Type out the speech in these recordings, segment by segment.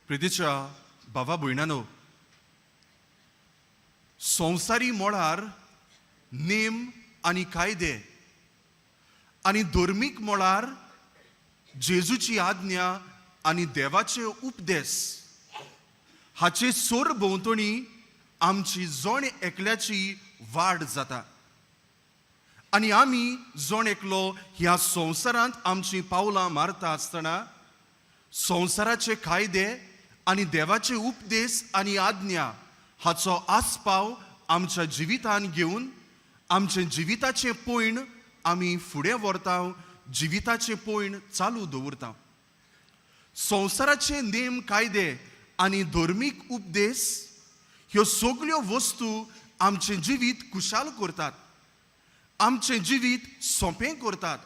प्रितीच्या भावा भयणांनो, संवसारी मोळार नेम आनी कायदे आनी धर्मीक मोळार जेजूची आज्ञा आनी देवाचे उपदेश हाचे सोर भोंवतणी आमची जण एकल्याची वाड जाता आनी आमी जण एकलो ह्या संवसारांत आमची पावलां मारता आसतना संवसाराचे कायदे आनी देवाचे उपदेश आनी आज्ञा हाचो आस्पाव आमच्या जिवितान घेवन आमचे जिविताचे पयण आमी फुडें व्हरता, जिविताचे पयण चालू दवरता. संवसाराचे नेम कायदे आनी धर्मीक उपदेश ह्यो सगळ्यो वस्तू आमचें जिवीत कुशाल करतात, आमचें जिवीत सोंपें करतात,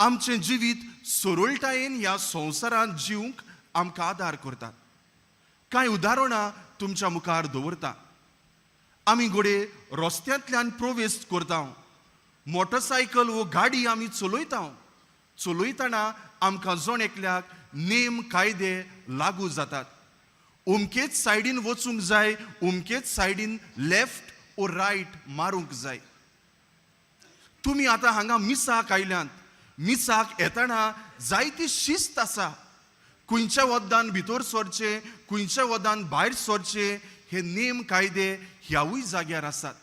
आमचें जिवीत सरळटायेन ह्या संवसारांत जिवंक आमकां आदार करतात. कांय उदाहरणां तुमच्या मुखार दवरता. आमी घोडे रस्त्यांतल्यान प्रवेश करता, मोटरसायकल वो गाडी आमी चलयतना आमकां जण एकल्याक नेम कायदे लागू जातात. अमकेच सायडीन वचूंक जाय, अमकेच सायडीन लेफ्ट ओ रायट मारूंक जाय. तुमी आतां हांगा मिसाक आयल्यांत, मिसाक येतना जायती शिस्त आसा. खंयच्या वद्दान भितर सरचे, खंयच्या वद्दान भायर सरचे हे नेम कायदे ह्यावूय जाग्यार आसात.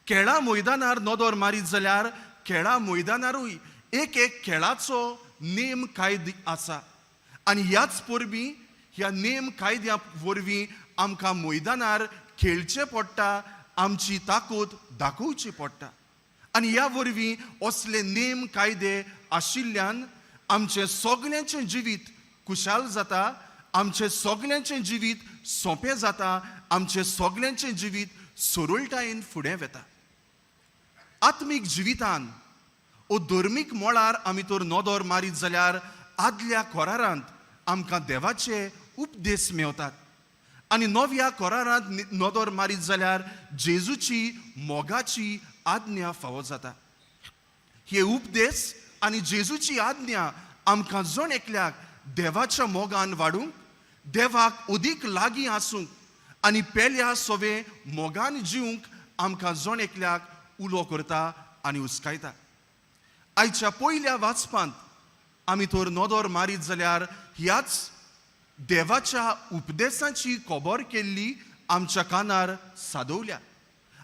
खेळा मैदानार नदर मारीत जाल्यार खेळा मैदानारूय एक खेळाचो नेम कायदे आसा आनी ह्याच परबीं ह्या नेम कायद्या वरवीं आमकां मैदानार खेळचें पडटा, आमची ताकद दाखोवची पडटा. आनी ह्या वरवीं असले नेम कायदे आशिल्ल्यान आमचें सगळ्यांचें जिवीत कुशाल जाता, आमचें सगळ्यांचें जिवीत सोंपें जाता, आमचें सगळ्यांचें जिवीत सरळटायेन फुडें वता. आत्मीक जिवितान ओ धर्मीक मोळार आमी तर नदर मारीत जाल्यार आदल्या कोरारांत आमकां देवाचे उपदेश मेवतात आनी नव्या कोरारांत नदर मारीत जाल्यार जेजूची मोगाची आज्ञा फावो जाता. हे उपदेश आनी जेजूची आज्ञा आमकां जण एकल्याक देवाच्या मोगान वाडूंक, देवाक अदीक लागीं आसूंक आनी पेल्या सोवे मोगान जिवंक आमकां जण एकल्याक उलो करता आनी हुस्कायता. आयच्या पयल्या वाचपांत आमी तर नदर मारीत जाल्यार ह्याच देवाच्या उपदेशाची खबर केल्ली आमच्या कानार सादवल्या.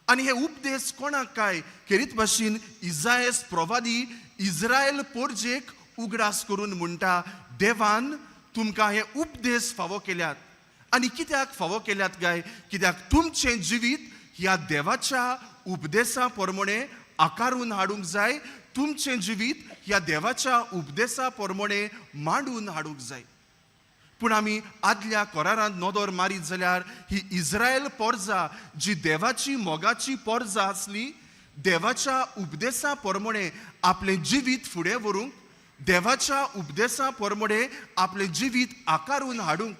आनी हे उपदेश कोणाक काय खेरीत भाशेन इसायास प्रवादी इस्रायल पोरजेक उगडास करून म्हणटा, देवान तुमकां हे उपदेश फावो केल्यात. आनी कित्याक फावो केल्यात काय? कित्याक तुमचें जिवीत ह्या देवाच्या उपदेशा प्रमाणे आकारून हाडूंक जाय, तुमचें जिवीत ह्या देवाच्या उपदेशा प्रमाणे मांडून हाडूंक जाय. पूण आमी आदल्या कोरारांत नदर मारीत जाल्यार ही इस्रायल पोरजा जी देवाची मोगाची पोरजा आसली, देवाच्या उपदेशा प्रमाणे आपलें जिवीत फुडें व्हरूंक, देवाच्या उपदेशा प्रमाणे आपलें जिवीत आकारून हाडूंक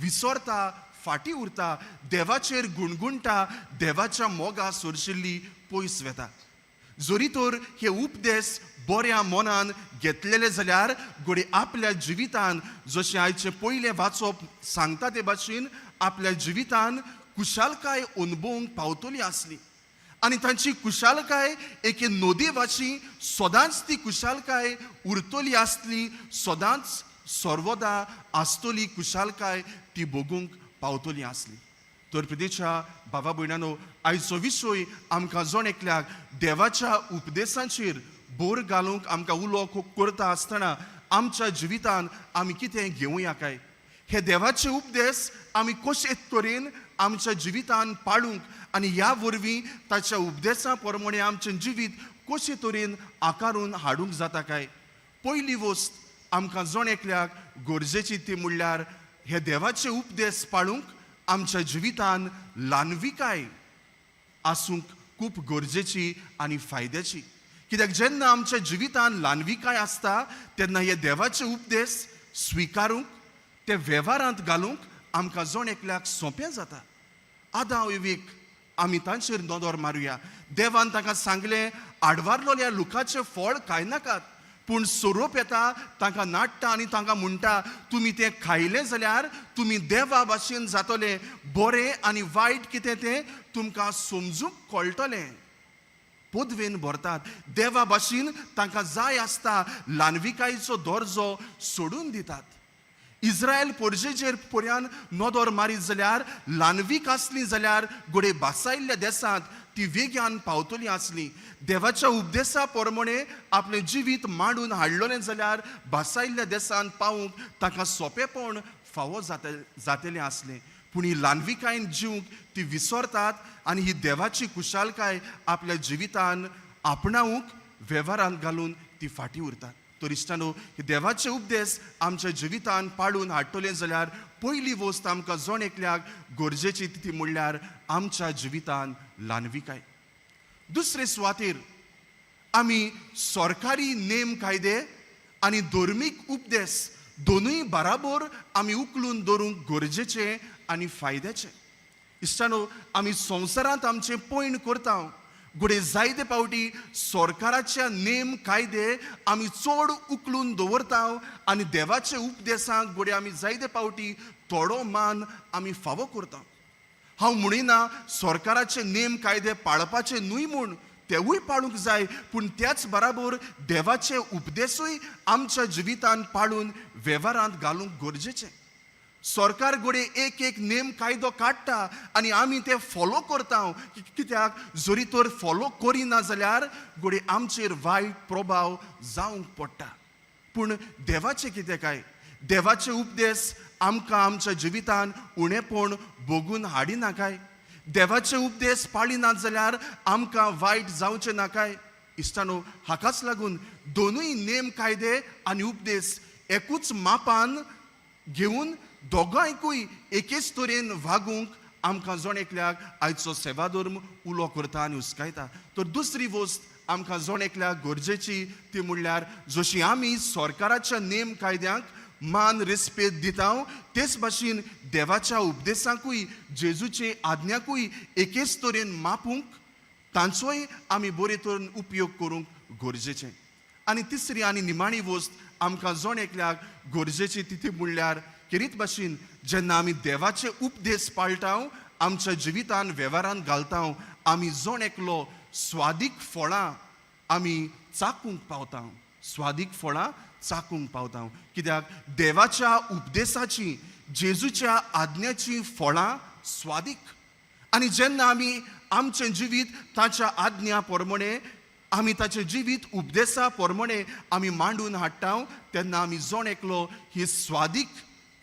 विसरता, फाटी उरता, देवाचेर गुणगुणटा, देवाच्या मोगा सरशिल्ली पयस वेता. जरी तर हे उपदेश बऱ्या मनान घेतलेले जाल्यार घोडे आपल्या जिवितान जशें आयचे पयलें वाचप सांगता ते भाशेन आपल्या जिवितान कुशालकाय अनुभवूंक पावतली आसली आनी तांची कुशालकाय एके नदी भाशी सदांच ती कुशालकाय उरतली आसली, सदांच सर्वदा आसतली कुशालकाय ती भोगूंक पावतली आसली. तर प्रितीच्या भावा भयणांनो, आयचो विशय आमकां जण एकल्याक देवाच्या उपदेशांचेर भर घालूंक आमकां उलो करता आसतना आमच्या जिवितान आमी कितें घेवया काय? हे देवाचे उपदेश आमी कशे तरेन आमच्या जिवितान पाळूंक आनी ह्या वरवीं ताच्या उपदेशा प्रमाणे आमचें जिवीत कशे तरेन आकारून हाडूंक जाता काय? पयली वस्त आमकां जण एकल्याक गरजेची ती म्हणल्यार हे देवाचे उपदेश पाळूंक आमच्या जिवितान ल्हानविकाय आसूंक खूब गरजेची आनी फायद्याची. कित्याक जेन्ना आमच्या जिवितान ल्हानविकाय आसता तेन्ना हे देवाचे उपदेश स्विकारूंक, ते वेव्हारांत घालूंक आमकां जण एकल्याक सोंपें जाता. आदां विवेक आमी तांचेर नदर मारुया. देवान ताका सांगलें, आडवारलोल्या लुकाचें फळ खाय नाकात, पूण सोरोप येता तांकां नाडटा आनी तांकां म्हणटा तुमी तें खायलें जाल्यार तुमी देवा भाशेन जातले, बरें आनी वायट कितें तें तुमकां समजूंक कळटलें. पोदवेन भरतात. देवा भाशेन तांकां जाय आसता ल्हानविकायेचो दर्जो सोडून दितात. इस्रायल पोरजेचेर पर्यान नदर मारीत जाल्यार ल्हानवीक आसली जाल्यार घोडे बासायल्ल्या देसांत ती वेग्यान पावतली आसली. देवाच्या उपदेशा प्रमाणे आपलें जिवीत मांडून हाडलोलें जाल्यार बासायल्ल्या देसांत पावूंक ताका सोंपेपण फावो जातलें आसलें. पूण ही ल्हानविकायेन जिवंक ती विसरतात आनी ही देवाची कुशालकाय आपल्या जिवितान आपणावंक वेव्हारांत घालून ती फाटीं उरतात. तर इश्टानो, हे देवाचे उपदेश आमच्या जिवितान पाडून हाडटले जाल्यार पयली वस्त आमकां जण एकल्याक गरजेची ती म्हणल्यार आमच्या जिवितान ल्हानविकाय. दुसरे सुवातेर आमी सरकारी नेम कायदे आनी धर्मीक उपदेश दोनूय बराबर आमी उखलून दवरूंक गरजेचे आनी फायद्याचे. इश्टानो, आमी संवसारांत आमचें पैण करता घोडे जायते पावटी सरकाराच्या नेम कायदे आमी चड उखलून दवरता आनी देवाचे उपदेशांक घोडे आमी जायते पावटी थोडो मान आमी फावो करता. हांव म्हणिना सरकाराचे नेम कायदे पाळपाचे न्हय म्हूण, तेवूय पाळूंक जाय, पूण त्याच बराबर देवाचे उपदेशूय आमच्या जिवितान पाळून वेव्हारांत घालूंक गरजेचे. सरकार घोडे एक एक नेम कायदो काडटा आनी आमी ते फॉलो करता. कित्याक जरी तर फॉलो करिना जाल्यार घोडे आमचेर वायट प्रभाव जावंक पडटा. पूण देवाचें कितें काय? देवाचे उपदेश आमकां आमच्या जिवितान उणेपण भोगून हाडिना काय? देवाचे उपदेश पाळिनात जाल्यार आमकां वायट जावचें ना काय? इश्टानो, हाकाच लागून दोनूय नेम कायदे आनी उपदेश एकूच मापान घेवन दोगांयकूय एकेच तरेन वागूंक आमकां जण एकल्याक आयचो सेवा धर्म उलो करता आनी हुस्कायता. तर दुसरी वस्त आमकां जण एकल्याक गरजेची ती म्हणल्यार जशी आमी सरकाराच्या नेम कायद्यांक मान रिस्पेद दिता तेच भाशेन देवाच्या उपदेशांकूय जेजूचे आज्ञाकूय एकेच तरेन मापूंक तांचोय आमी बरे तरेन उपयोग करूंक गरजेचें. आनी तिसरी आनी निमाणी वस्त आमकां जण एकल्याक गरजेची ती म्हणल्यार खेरीत भाशेन जेन्ना आमी देवाचे उपदेश पाळटा आमच्या जिवितान वेव्हारांत घालता आमी जण एकलो स्वादीक फळां आमी चाखूंक पावता. स्वादीक फळां चाखूंक पावता. कित्याक देवाच्या उपदेशाची जेजूच्या आज्ञाची फळां स्वादीक. आनी जेन्ना आमी आमचें जिवीत ताच्या आज्ञा प्रमाणे आमी ताचें जिवीत उपदेशा प्रमाणे आमी मांडून हाडटा तेन्ना आमी जण एकलो ही स्वादीक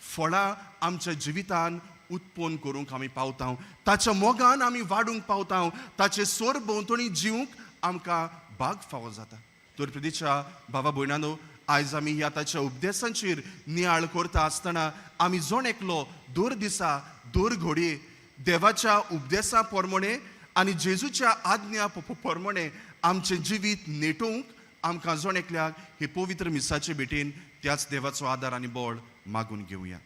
फळां आमच्या जिवितान उत्पन्न करूंक आमी पावता. ताच्या मोगान आमी वाडूंक पावता. ताचे सोर भोंवतणी जिवंक आमकां भाग फावो जाता. तर प्रितीच्या भावा भयणांनो, आयज आमी ह्या ताच्या उपदेशांचेर नियाळ करता आसतना आमी जण एकलो दर दिसा दर घडये देवाच्या उपदेशा प्रमाणे आनी जेजूच्या आज्ञा प्रमाणे आमचें जिवीत नेटोवंक आमकां जण एकल्याक हे पवित्र मिसाचे भेटेन त्याच देवाचो आदार आनी बळ मागून घेवया.